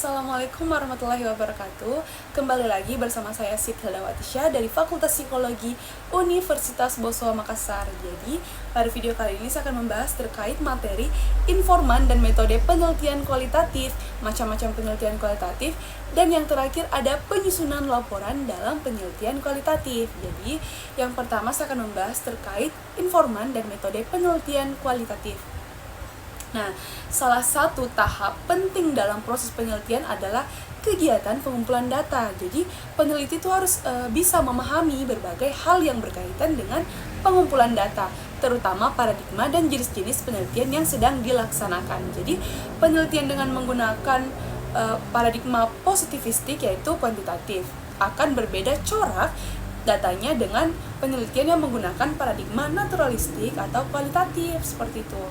Assalamualaikum warahmatullahi wabarakatuh. Kembali lagi bersama saya Siti Hildawatisya dari Fakultas Psikologi Universitas Boswa Makassar. Jadi, pada video kali ini saya akan membahas terkait materi informan dan metode penelitian kualitatif, macam-macam penelitian kualitatif, dan yang terakhir ada penyusunan laporan dalam penelitian kualitatif. Jadi, yang pertama saya akan membahas terkait informan dan metode penelitian kualitatif. Nah, salah satu tahap penting dalam proses penelitian adalah kegiatan pengumpulan data. Jadi, peneliti itu harus bisa memahami berbagai hal yang berkaitan dengan pengumpulan data, terutama paradigma dan jenis-jenis penelitian yang sedang dilaksanakan. Jadi, penelitian dengan menggunakan paradigma positivistik yaitu kuantitatif akan berbeda corak datanya dengan penelitian yang menggunakan paradigma naturalistik atau kualitatif seperti itu.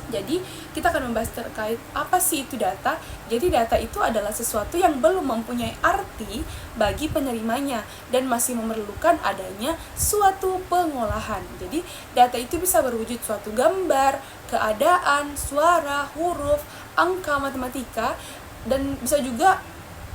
Jadi, kita akan membahas terkait apa sih itu data. Jadi, data itu adalah sesuatu yang belum mempunyai arti bagi penerimanya dan masih memerlukan adanya suatu pengolahan. Jadi, data itu bisa berwujud suatu gambar, keadaan, suara, huruf, angka, matematika, dan bisa juga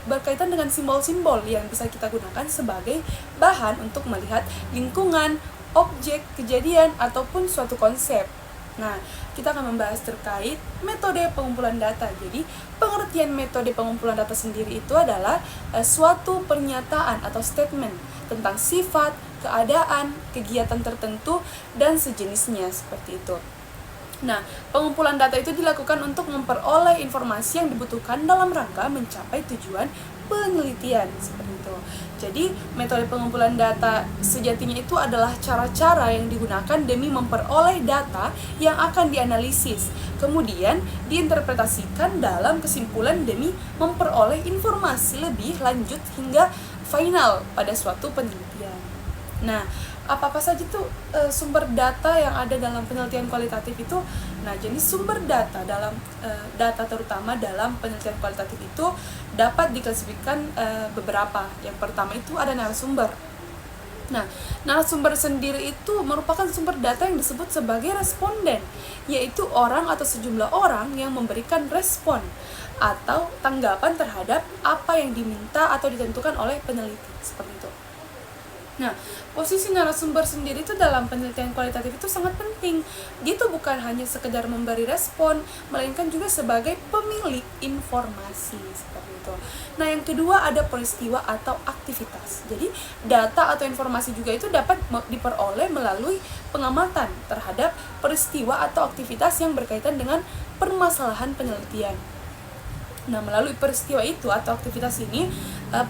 berkaitan dengan simbol-simbol yang bisa kita gunakan sebagai bahan untuk melihat lingkungan, objek, kejadian, ataupun suatu konsep. Nah, kita akan membahas terkait metode pengumpulan data. Jadi, pengertian metode pengumpulan data sendiri itu adalah suatu pernyataan atau statement tentang sifat, keadaan, kegiatan tertentu, dan sejenisnya seperti itu. Nah, pengumpulan data itu dilakukan untuk memperoleh informasi yang dibutuhkan dalam rangka mencapai tujuan penelitian seperti itu. Jadi, metode pengumpulan data sejatinya itu adalah cara-cara yang digunakan demi memperoleh data yang akan dianalisis, kemudian diinterpretasikan dalam kesimpulan demi memperoleh informasi lebih lanjut hingga final pada suatu penelitian. Nah, apa saja itu sumber data yang ada dalam penelitian kualitatif itu? Nah, jenis sumber data dalam data terutama dalam penelitian kualitatif itu dapat diklasifikasikan beberapa. Yang pertama itu ada narasumber. Nah, narasumber sendiri itu merupakan sumber data yang disebut sebagai responden, yaitu orang atau sejumlah orang yang memberikan respon atau tanggapan terhadap apa yang diminta atau ditentukan oleh peneliti, seperti itu. Nah, posisi narasumber sendiri itu dalam penelitian kualitatif itu sangat penting. Dia tuh bukan hanya sekedar memberi respon, melainkan juga sebagai pemilik informasi seperti itu. Nah, yang kedua ada peristiwa atau aktivitas. Jadi, data atau informasi juga itu dapat diperoleh melalui pengamatan terhadap peristiwa atau aktivitas yang berkaitan dengan permasalahan penelitian. Nah, melalui peristiwa itu atau aktivitas ini,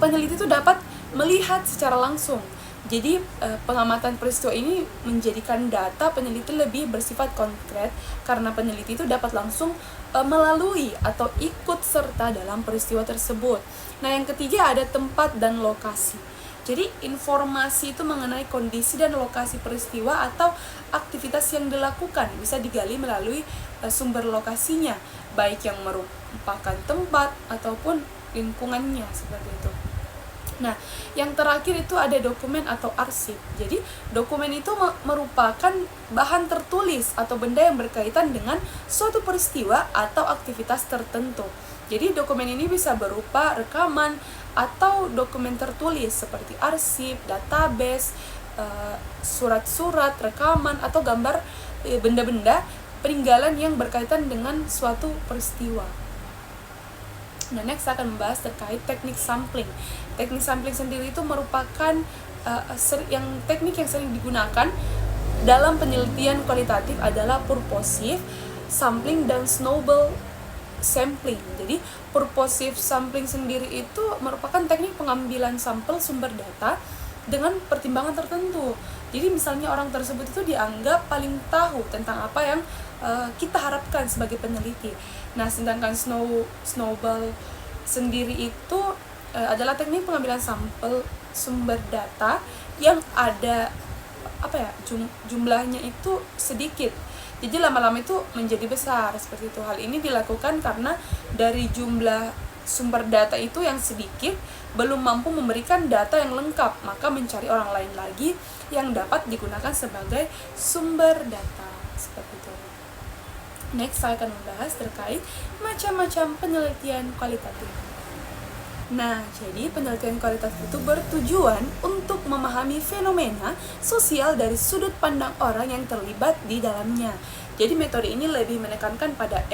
peneliti itu dapat melihat secara langsung. Jadi, pengamatan peristiwa ini menjadikan data peneliti lebih bersifat konkret karena peneliti itu dapat langsung melalui atau ikut serta dalam peristiwa tersebut. Nah, yang ketiga ada tempat dan lokasi. Jadi, informasi itu mengenai kondisi dan lokasi peristiwa atau aktivitas yang dilakukan bisa digali melalui sumber lokasinya, baik yang merupakan tempat ataupun lingkungannya seperti itu. Nah, yang terakhir itu ada dokumen atau arsip. Jadi, dokumen itu merupakan bahan tertulis atau benda yang berkaitan dengan suatu peristiwa atau aktivitas tertentu. Jadi, dokumen ini bisa berupa rekaman atau dokumen tertulis seperti arsip, database, surat-surat, rekaman, atau gambar benda-benda peninggalan yang berkaitan dengan suatu peristiwa. Nah, next saya akan membahas terkait teknik sampling. Teknik sampling sendiri itu merupakan teknik yang sering digunakan dalam penelitian kualitatif adalah purposive sampling dan snowball sampling. Jadi, purposive sampling sendiri itu merupakan teknik pengambilan sampel sumber data dengan pertimbangan tertentu. Jadi, misalnya orang tersebut itu dianggap paling tahu tentang apa yang kita harapkan sebagai peneliti. Nah, sedangkan snowball sendiri itu adalah teknik pengambilan sampel sumber data yang ada jumlahnya itu sedikit. Jadi lama-lama itu menjadi besar seperti itu. Hal ini dilakukan karena dari jumlah sumber data itu yang sedikit belum mampu memberikan data yang lengkap, maka mencari orang lain lagi yang dapat digunakan sebagai sumber data seperti itu. Next, saya akan membahas terkait macam-macam penelitian kualitatif. Nah, jadi penelitian kualitatif itu bertujuan untuk memahami fenomena sosial dari sudut pandang orang yang terlibat di dalamnya. Jadi metode ini lebih menekankan pada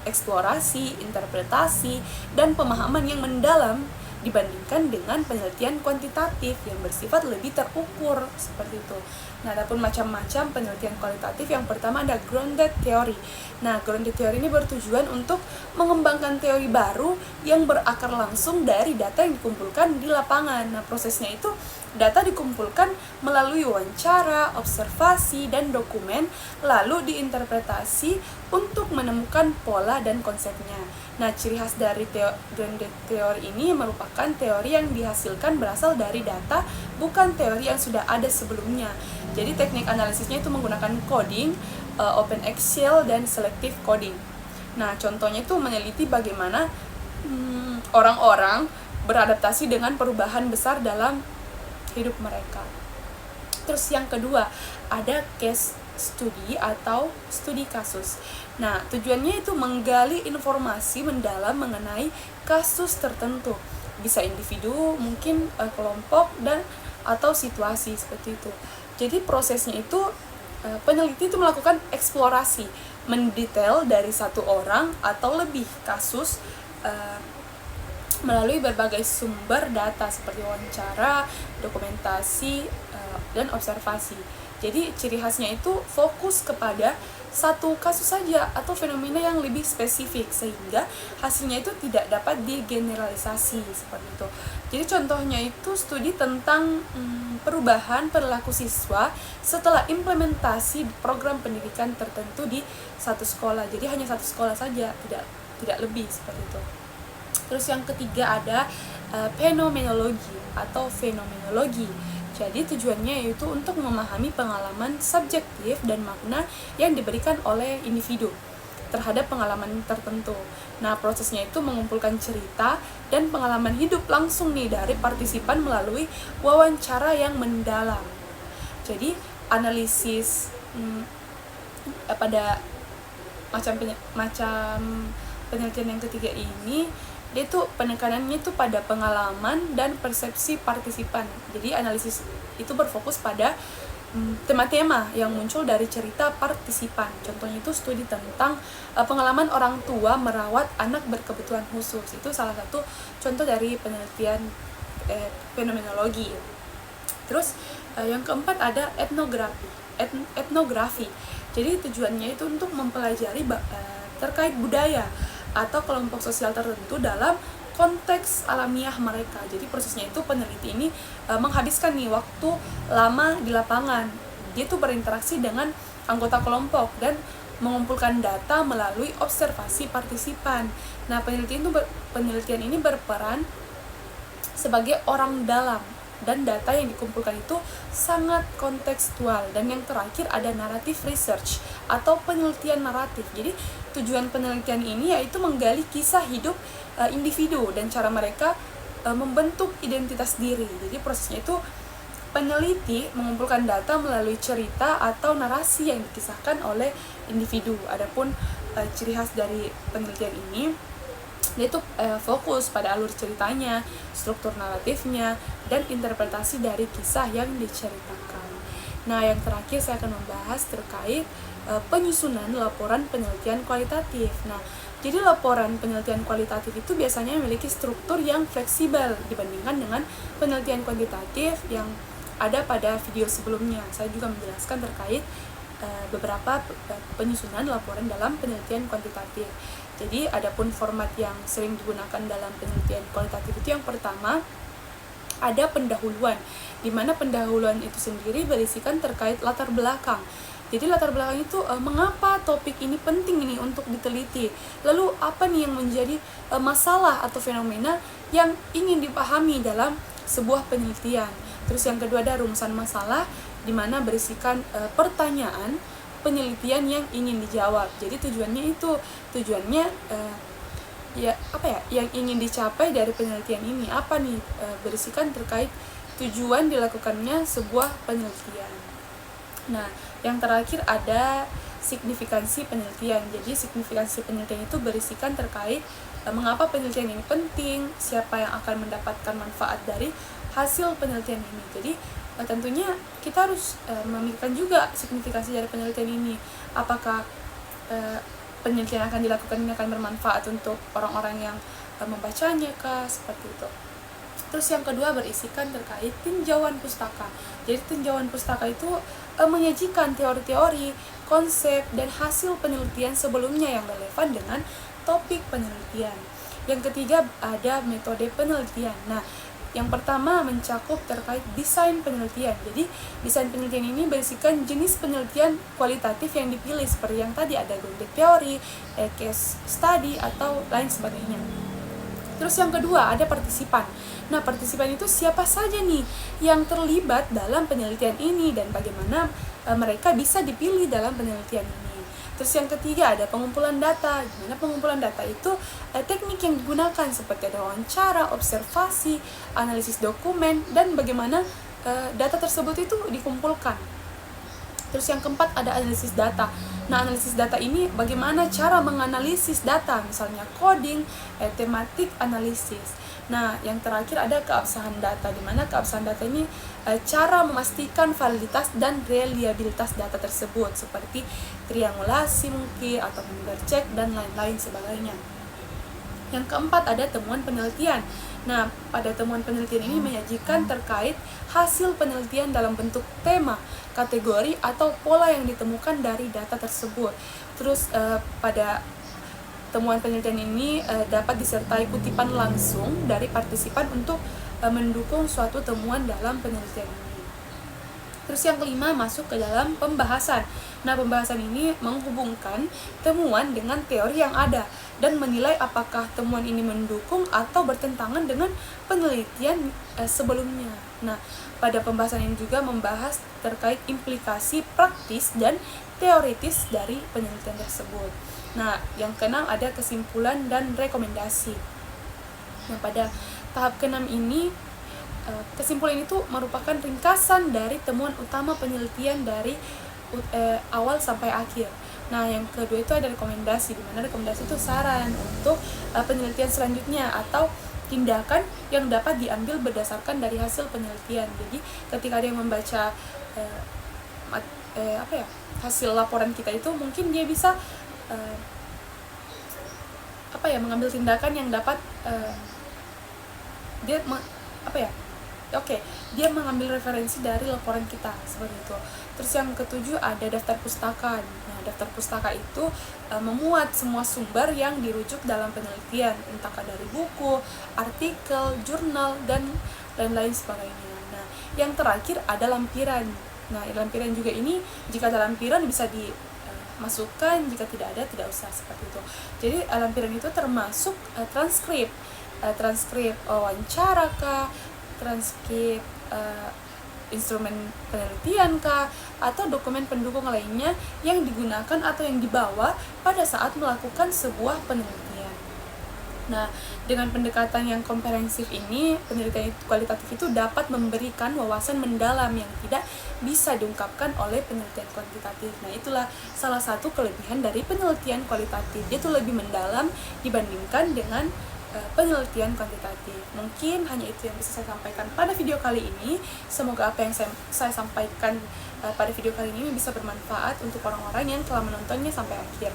eksplorasi, interpretasi, dan pemahaman yang mendalam dibandingkan dengan penelitian kuantitatif yang bersifat lebih terukur seperti itu. Nah, adapun macam-macam penelitian kualitatif, yang pertama ada grounded theory. Nah, grounded theory ini bertujuan untuk mengembangkan teori baru yang berakar langsung dari data yang dikumpulkan di lapangan. Nah, prosesnya itu data dikumpulkan melalui wawancara, observasi, dan dokumen, lalu diinterpretasi untuk menemukan pola dan konsepnya. Nah, ciri khas dari grounded theory ini merupakan teori yang dihasilkan berasal dari data, bukan teori yang sudah ada sebelumnya. Jadi teknik analisisnya itu menggunakan coding, open Excel, dan selective coding. Nah, contohnya itu meneliti bagaimana orang-orang beradaptasi dengan perubahan besar dalam hidup mereka. Terus yang kedua, ada case study atau studi kasus. Nah, tujuannya itu menggali informasi mendalam mengenai kasus tertentu. Bisa individu, mungkin kelompok, dan atau situasi seperti itu. Jadi prosesnya itu peneliti itu melakukan eksplorasi, mendetail dari satu orang atau lebih kasus melalui berbagai sumber data seperti wawancara, dokumentasi, dan observasi. Jadi ciri khasnya itu fokus kepada satu kasus saja atau fenomena yang lebih spesifik, sehingga hasilnya itu tidak dapat digeneralisasi seperti itu. Jadi contohnya itu studi tentang perubahan perilaku siswa setelah implementasi program pendidikan tertentu di satu sekolah. Jadi hanya satu sekolah saja, tidak lebih seperti itu. Terus yang ketiga ada fenomenologi atau fenomenologi. Jadi tujuannya yaitu untuk memahami pengalaman subjektif dan makna yang diberikan oleh individu terhadap pengalaman tertentu. Nah, prosesnya itu mengumpulkan cerita dan pengalaman hidup langsung nih dari partisipan melalui wawancara yang mendalam. Jadi analisis pada macam penelitian yang ketiga ini, dia tuh penekanannya itu pada pengalaman dan persepsi partisipan. Jadi analisis itu berfokus pada tema-tema yang muncul dari cerita partisipan. Contohnya itu studi tentang pengalaman orang tua merawat anak berkebutuhan khusus. Itu salah satu contoh dari penelitian fenomenologi. Terus yang keempat ada etnografi. Jadi tujuannya itu untuk mempelajari terkait budaya atau kelompok sosial tertentu dalam konteks alamiah mereka. Jadi prosesnya itu peneliti ini menghabiskan nih waktu lama di lapangan. Dia tuh berinteraksi dengan anggota kelompok dan mengumpulkan data melalui observasi partisipan. Nah, penelitian ini berperan sebagai orang dalam, dan data yang dikumpulkan itu sangat kontekstual. Dan yang terakhir ada narrative research atau penelitian naratif. Jadi tujuan penelitian ini yaitu menggali kisah hidup individu dan cara mereka membentuk identitas diri. Jadi prosesnya itu peneliti mengumpulkan data melalui cerita atau narasi yang dikisahkan oleh individu. Adapun ciri khas dari penelitian ini, dia itu fokus pada alur ceritanya, struktur naratifnya, dan interpretasi dari kisah yang diceritakan. Nah, yang terakhir saya akan membahas terkait penyusunan laporan penelitian kualitatif. Nah, jadi laporan penelitian kualitatif itu biasanya memiliki struktur yang fleksibel dibandingkan dengan penelitian kuantitatif yang ada pada video sebelumnya. Saya juga menjelaskan terkait beberapa penyusunan laporan dalam penelitian kuantitatif. Jadi adapun format yang sering digunakan dalam penelitian kualitatif itu, yang pertama ada pendahuluan, di mana pendahuluan itu sendiri berisikan terkait latar belakang. Jadi latar belakang itu mengapa topik ini penting ini untuk diteliti, lalu apa nih yang menjadi masalah atau fenomena yang ingin dipahami dalam sebuah penelitian. Terus yang kedua ada rumusan masalah, di mana berisikan pertanyaan penelitian yang ingin dijawab. Jadi tujuannya yang ingin dicapai dari penelitian ini apa nih, berisikan terkait tujuan dilakukannya sebuah penelitian. Nah, yang terakhir ada signifikansi penelitian. Jadi signifikansi penelitian itu berisikan terkait mengapa penelitian ini penting, siapa yang akan mendapatkan manfaat dari hasil penelitian ini. Jadi tentunya kita harus memikirkan juga signifikansi dari penelitian ini. Apakah penelitian yang akan dilakukan ini akan bermanfaat untuk orang-orang yang membacanya kah, seperti itu. Terus yang kedua berisikan terkait tinjauan pustaka. Jadi tinjauan pustaka itu menyajikan teori-teori, konsep, dan hasil penelitian sebelumnya yang relevan dengan topik penelitian. Yang ketiga ada metode penelitian. Nah, yang pertama mencakup terkait desain penelitian. Jadi desain penelitian ini berisikan jenis penelitian kualitatif yang dipilih, seperti yang tadi ada grounded theory, case study, atau lain sebagainya. Terus yang kedua ada partisipan. Nah, partisipan itu siapa saja nih yang terlibat dalam penelitian ini dan bagaimana mereka bisa dipilih dalam penelitian ini. Terus yang ketiga ada pengumpulan data. Dimana pengumpulan data itu teknik yang digunakan seperti ada wawancara, observasi, analisis dokumen, dan bagaimana data tersebut itu dikumpulkan. Terus yang keempat ada analisis data. Nah, analisis data ini bagaimana cara menganalisis data, misalnya coding, tematik analisis. Nah, yang terakhir ada keabsahan data, di mana keabsahan data ini cara memastikan validitas dan reliabilitas data tersebut, seperti triangulasi mungkin, atau finger check, dan lain-lain sebagainya. Yang keempat ada temuan penelitian. Nah, pada temuan penelitian ini menyajikan terkait hasil penelitian dalam bentuk tema, kategori, atau pola yang ditemukan dari data tersebut. Terus pada temuan penelitian ini dapat disertai kutipan langsung dari partisipan untuk mendukung suatu temuan dalam penelitian ini. Terus yang kelima masuk ke dalam pembahasan. Nah, pembahasan ini menghubungkan temuan dengan teori yang ada dan menilai apakah temuan ini mendukung atau bertentangan dengan penelitian sebelumnya. Nah, pada pembahasan ini juga membahas terkait implikasi praktis dan teoritis dari penelitian tersebut. Nah, yang keenam ada kesimpulan dan rekomendasi. Nah, pada tahap keenam ini kesimpulan itu merupakan ringkasan dari temuan utama penelitian dari awal sampai akhir. Nah, yang kedua itu ada rekomendasi, di mana rekomendasi itu saran untuk penelitian selanjutnya atau tindakan yang dapat diambil berdasarkan dari hasil penelitian. Jadi, ketika dia membaca hasil laporan kita itu, mungkin dia bisa mengambil tindakan yang dapat dia mengambil referensi dari laporan kita, seperti itu. Terus yang ketujuh ada daftar pustaka. Nah, daftar pustaka itu memuat semua sumber yang dirujuk dalam penelitian, entah dari buku, artikel, jurnal, dan lain-lain sebagainya. Nah, yang terakhir ada lampiran. Nah, lampiran juga ini jika ada lampiran bisa dimasukkan, jika tidak ada tidak usah, seperti itu. Jadi lampiran itu termasuk transkrip wawancara kah, transkrip instrumen penelitian kah, atau dokumen pendukung lainnya yang digunakan atau yang dibawa pada saat melakukan sebuah penelitian. Nah, dengan pendekatan yang komprehensif ini, penelitian kualitatif itu dapat memberikan wawasan mendalam yang tidak bisa diungkapkan oleh penelitian kuantitatif. Nah, itulah salah satu kelebihan dari penelitian kualitatif. Dia tuh lebih mendalam dibandingkan dengan penelitian kuantitatif. Mungkin hanya itu yang bisa saya sampaikan pada video kali ini. Semoga apa yang saya sampaikan pada video kali ini bisa bermanfaat untuk orang-orang yang telah menontonnya sampai akhir.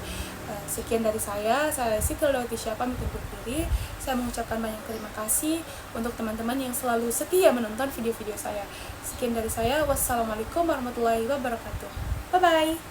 Sekian dari saya Siti Heldawati Syah pamit undur diri. Saya mengucapkan banyak terima kasih untuk teman-teman yang selalu setia menonton video-video saya. Sekian dari saya. Wassalamualaikum warahmatullahi wabarakatuh. Bye-bye.